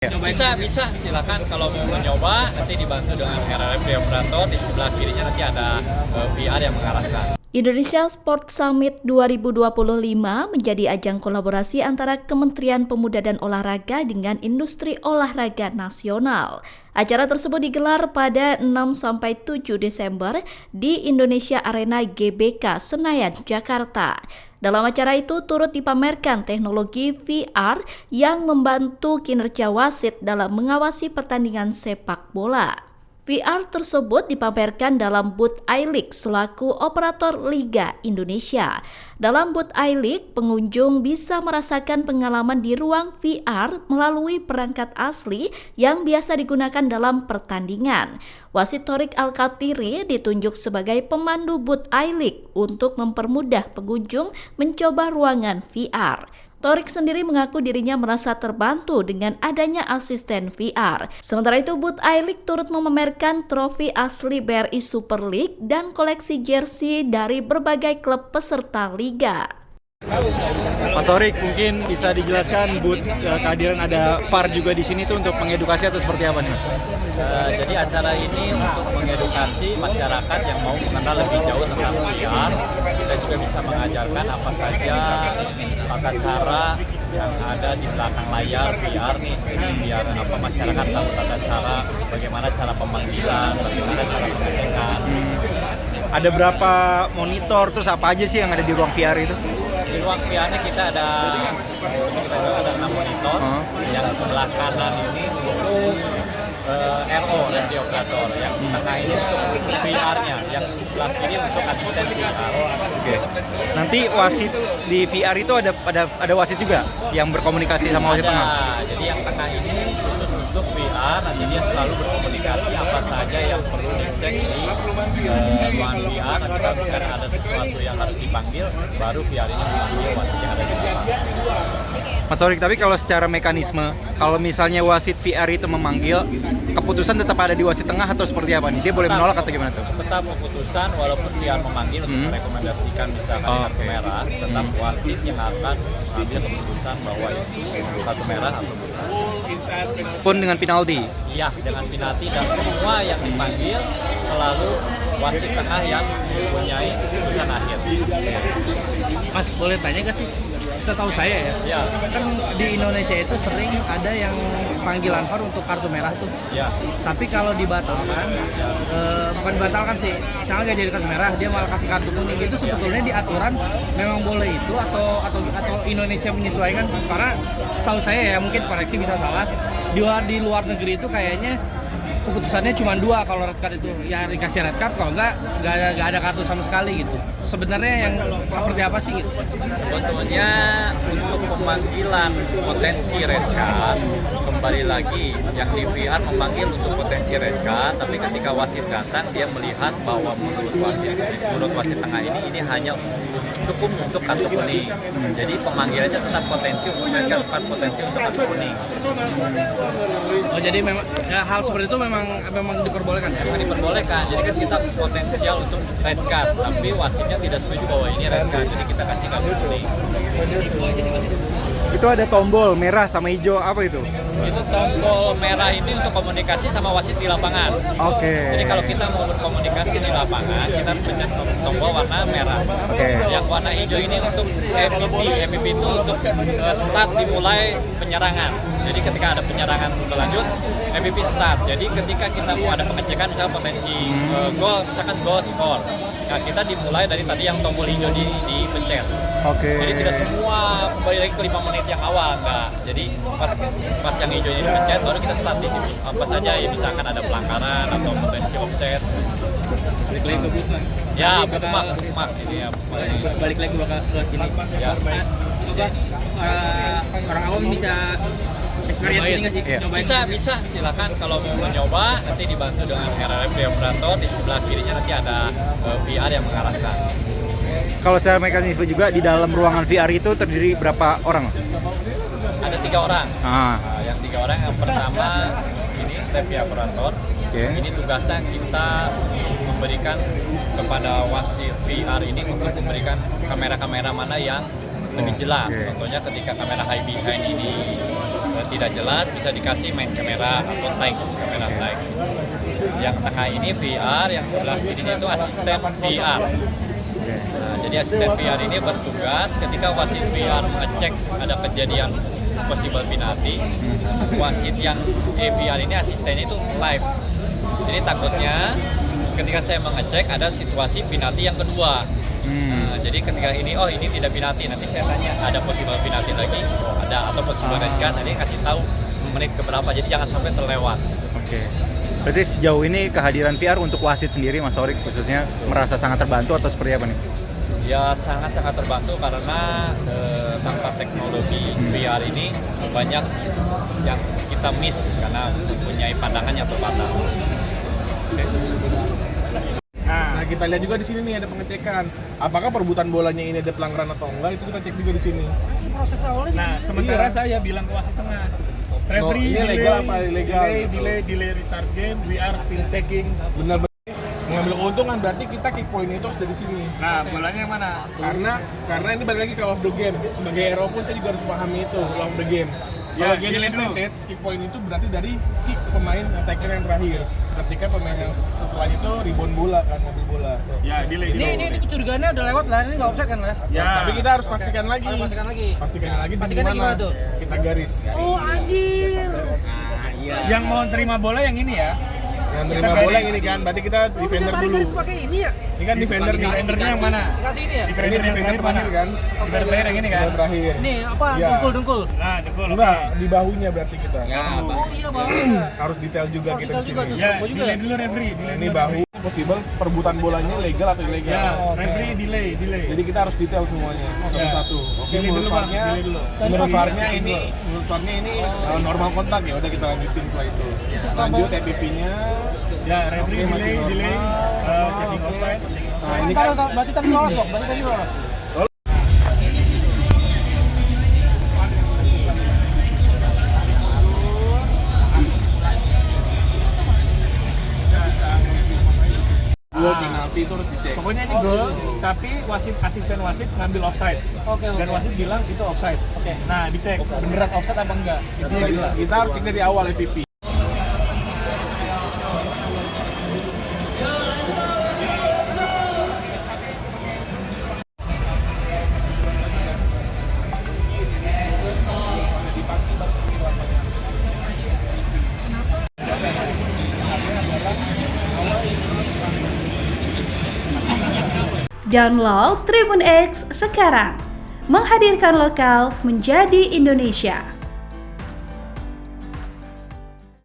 Bisa silakan kalau mau mencoba nanti dibantu dengan RRF operator di sebelah kirinya nanti ada VR yang mengarahkan. Indonesia Sport Summit 2025 menjadi ajang kolaborasi antara Kementerian Pemuda dan Olahraga dengan industri olahraga nasional. Acara tersebut digelar pada 6-7 Desember di Indonesia Arena GBK Senayan, Jakarta. Dalam acara itu turut dipamerkan teknologi VR yang membantu kinerja wasit dalam mengawasi pertandingan sepak bola. VR tersebut dipamerkan dalam booth iLeague selaku operator Liga Indonesia. Dalam booth iLeague, pengunjung bisa merasakan pengalaman di ruang VR melalui perangkat asli yang biasa digunakan dalam pertandingan. Wasit Thorik Alkatiri ditunjuk sebagai pemandu booth iLeague untuk mempermudah pengunjung mencoba ruangan VR. Thorik sendiri mengaku dirinya merasa terbantu dengan adanya asisten VR. Sementara itu, booth iLeague turut memamerkan trofi asli BRI Super League dan koleksi jersey dari berbagai klub peserta liga. Mas Thorik, mungkin bisa dijelaskan kehadiran ada VAR juga di sini tuh untuk mengedukasi atau seperti apa nih, Mas? Jadi acara ini untuk mengedukasi masyarakat yang mau mengenal lebih jauh tentang VR. Kita juga bisa mengajarkan apa saja tata cara yang ada di belakang layar VR nih, biar masyarakat tahu tata cara, bagaimana cara pemanggilan, bagaimana cara pengecekan. Ada berapa monitor, terus apa aja sih yang ada di ruang VR itu? Di ruang VR-nya kita ada 6 monitor. Yang sebelah kanan ini untuk RO, radio operator. Yang di tengah ini untuk VR-nya, yang sebelah kiri untuk asisten VR. Oke. Nanti wasit di VR itu ada wasit juga yang berkomunikasi sama wasit tengah. Jadi yang tengah ini khusus untuk VR, nanti dia selalu berkomunikasi apa saja yang perlu dicek di ruangan VR. Nanti kalau misalkan ada sesuatu yang harus dipanggil, baru VR ini memanggil wasit yang ada di belakang. Mas Thorik, tapi kalau secara mekanisme, kalau misalnya wasit VR itu memanggil, keputusan tetap ada di wasit tengah atau seperti apa nih? Dia boleh menolak atau gimana tuh? Tetap keputusan, walaupun VR memanggil untuk merekomendasikan misalkan kartu merah, tetap wasit yang akan mengambil keputusan bahwa itu kartu merah atau bukan. Pun dengan penalti? Iya, dengan penalti, dan semua yang dipanggil selalu wasit tengah yang mempunyai keputusan akhir. Mas, boleh tanya nggak sih? Setahu saya Ya. kan di Indonesia itu sering ada yang panggilan VAR untuk kartu merah tuh. Ya. Tapi kalau dibatalkan, bukan dibatalkan sih, misalnya nggak jadi kartu merah, dia malah kasih kartu kuning, itu sebetulnya di aturan memang boleh itu atau Indonesia menyesuaikan? Karena setahu saya ya, mungkin koreksi bisa salah, di luar negeri itu kayaknya keputusannya cuma 2 kalau red card itu, ya dikasih red card, kalau nggak ada kartu sama sekali gitu. Sebenarnya yang seperti apa sih gitu? Sebetulnya untuk pemanggilan potensi red card, kembali lagi yang di VR memanggil untuk potensi red card, tapi ketika wasit datang dia melihat bahwa menurut wasit tengah ini hanya cukup untuk kartu kuning. Jadi pemanggilannya tetap potensi untuk red card, bukan potensi untuk kartu kuning. Oh, jadi memang ya, hal seperti itu memang diperbolehkan ya? Memang diperbolehkan, jadi kan kita potensial untuk red card, tapi wasitnya tidak setuju bahwa ini red card, jadi kita kasih kartu kuning. Itu ada tombol merah sama hijau, apa itu? Itu tombol merah ini untuk komunikasi sama wasit di lapangan. Oke. Jadi kalau kita mau berkomunikasi di lapangan, kita harus pencet tombol warna merah. Yang warna hijau ini untuk MVP. MVP itu untuk start dimulai penyerangan. Jadi ketika ada penyerangan berlanjut, MVP start. Jadi ketika kita mau ada pengecekan misalnya potensi gol, misalkan gol skor. Nah, kita dimulai dari tadi yang tombol hijau dipencet. Jadi tidak semua kembali lagi ke 5 menit yang awal, enggak. Jadi pas yang hijaunya dipencet, baru kita start di sini. Apa saja ya, misalkan ada pelanggaran atau potensi offset. Balik lagi ke bookmark. Ya, bookmark ini ya. Balik lagi ke sini. Ya. Orang awam bisa experience ini nggak sih? Bisa silakan kalau mau mencoba, nanti dibantu dengan RRF operator, di sebelah kirinya nanti ada VR yang mengarahkan. Kalau secara mekanisme juga di dalam ruangan VR itu terdiri berapa orang? Ada 3 orang. Yang 3 orang yang pertama ini review operator. Ini tugasnya kita memberikan kepada wasit VR ini untuk memberikan kamera-kamera mana yang lebih jelas. Contohnya ketika kamera high behind ini tidak jelas bisa dikasih main kamera atau tank, kamera tank. Yang tengah ini VR, yang sebelah kirinya itu asisten VR. Nah, jadi asisten VR ini bertugas ketika wasit VR ngecek ada kejadian possible penalti, wasit yang VR ini asistennya itu live. Jadi takutnya ketika saya mengecek ada situasi penalti yang kedua. Nah, jadi ketika ini tidak penalti, nanti saya tanya ada possible penalti lagi, ada atau possible red card, nanti kasih tahu menit keberapa. Jadi jangan sampai terlewat. Oke. Berarti sejauh ini kehadiran VR untuk wasit sendiri, Mas Sorik khususnya merasa sangat terbantu atau seperti apa nih? Ya sangat-sangat terbantu karena tanpa teknologi VR ini banyak yang kita miss karena mempunyai pandangan yang terbatas. Oke. Nah, kita lihat juga di sini nih ada pengecekan. Apakah perebutan bolanya ini ada pelanggaran atau enggak? Itu kita cek juga di sini. Proses awalnya. Nah, sementara saya bilang ke wasit tengah, referee ini legal apa ilegal? delay restart game, we are still checking. Benar-benar mengambil keuntungan, berarti kita kick point itu harus dari sini. Nah, bolanya yang mana? Karena ini balik lagi ke law of the game. Sebagai hero pun saya juga harus memahami itu law of the game. Ya, Kalau game delay dulu. advantage, kick point itu berarti dari kick pemain attacker yang terakhir. Ketika pemain yang setelah itu rebound bola kan, ngambil bola. Ya, delay dulu. Ini kecurigaannya udah lewat lah, ini nggak offside kan lah? Ya. Tapi kita harus pastikan lagi. Pastikan lagi. Pastikan lagi di Pastikannya mana gimana tuh? kita garis. Oh anjir. Yang mau terima bola yang ini ya. Yang terima bola yang ini kan, berarti kita defender dulu. pakai ini ya? Ini kan defender nih. Defendernya yang mana? Dikasih ini ya? Ini Defender yang defender mana? terakhir kan? Defender player yang ini kan? Yang terakhir. Ini apa? Ya. Dengkul. Nah, jekul. Enggak, di bahunya berarti kita. Oh iya bang. Harus detail juga kita di Detail juga sini. tuh. Ya, Semua juga delay ya? dulu referee. Delay Ini dulu. bahu possible perebutan bolanya legal atau ilegal. Ya, referee delay. Jadi kita harus detail semuanya satu-satu. Oke, Delay dulu, Bang. VAR-nya Delay dulu. menurut VAR-nya ini normal kontak ya, udah kita lanjutin setelah itu. Lanjut EPP-nya. Ya, referee Oke, masih delay, normal. checking offside. Nah, ini kan Berarti tadi lolos kok, berarti tadi lolos. gol penalti itu harus dicek. Pokoknya ini gol, tapi asisten wasit ngambil offside. Oke. Dan wasit bilang itu offside. Oke. Nah, dicek beneran offside apa enggak. Intinya gitu lah. Kita harus cek dari awal EPP. Download Tribun X sekarang, menghadirkan lokal menjadi Indonesia.